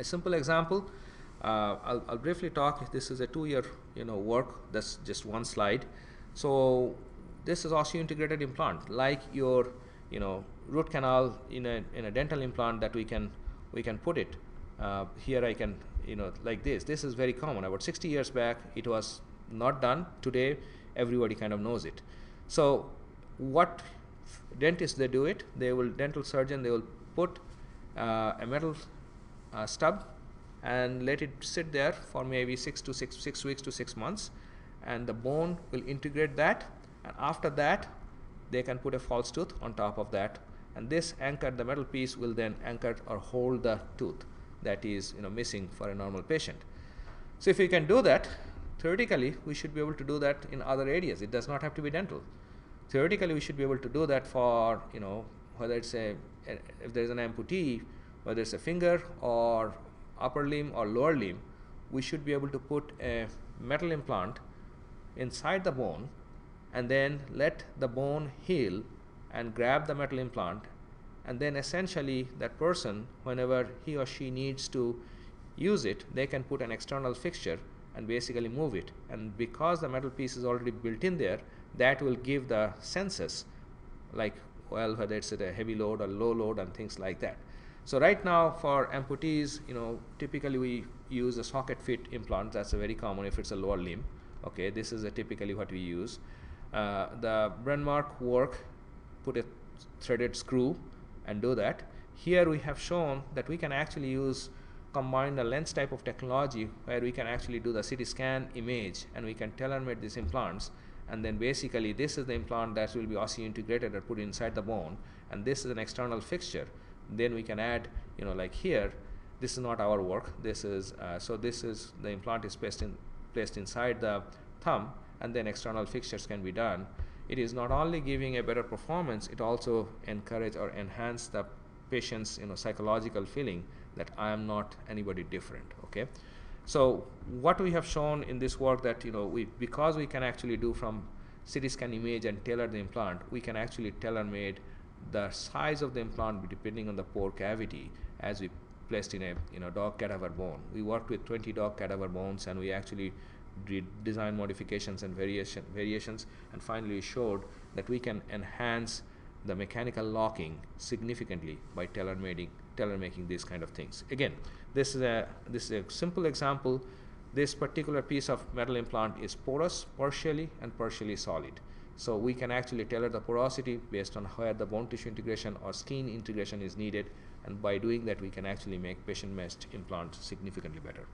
A simple example, I'll briefly talk. This is a 2-year work. That's just one slide. So this is osseointegrated implant, like your root canal in a dental implant that we can put it. Here I can like this. This is very common. About 60 years back it was not done. Today everybody kind of knows it. So what dentists they do it? Dental surgeon, they will put a metal stub and let it sit there for maybe 6 weeks to 6 months, and the bone will integrate that, and after that they can put a false tooth on top of that, and this the metal piece will then anchor or hold the tooth that is missing for a normal patient. So if we can do that, theoretically we should be able to do that in other areas. It does not have to be dental. Theoretically we should be able to do that for whether it's if there is an amputee, whether it's a finger or upper limb or lower limb, we should be able to put a metal implant inside the bone and then let the bone heal and grab the metal implant, and then essentially that person, whenever he or she needs to use it, they can put an external fixture and basically move it, and because the metal piece is already built in there, that will give the senses, like whether it's at a heavy load or low load and things like that. So right now for amputees, typically we use a socket fit implant. That's a very common if it's a lower limb. Okay, this is typically what we use. The Brenmark work, put a threaded screw and do that. Here we have shown that we can actually combine the lens type of technology where we can actually do the CT scan image and we can tailor-made these implants, and then basically this is the implant that will be osseointegrated and put inside the bone, and this is an external fixture. Then we can add, like here, this is not our work. This is so this is the implant is placed inside the thumb, and then external fixtures can be done. It is not only giving a better performance, it also encourage or enhance the patient's psychological feeling that I am not anybody different. Okay, so what we have shown in this work that because we can actually do from CT scan image and tailor the implant, we can actually tailor-made the size of the implant depending on the pore cavity, as we placed in a dog cadaver bone. We worked with 20 dog cadaver bones, and we actually did design modifications and variations, and finally showed that we can enhance the mechanical locking significantly by tailor-making these kind of things. Again, this is a simple example. This particular piece of metal implant is porous partially and partially solid. So we can actually tailor the porosity based on where the bone tissue integration or skin integration is needed, and by doing that we can actually make patient meshed implants significantly better.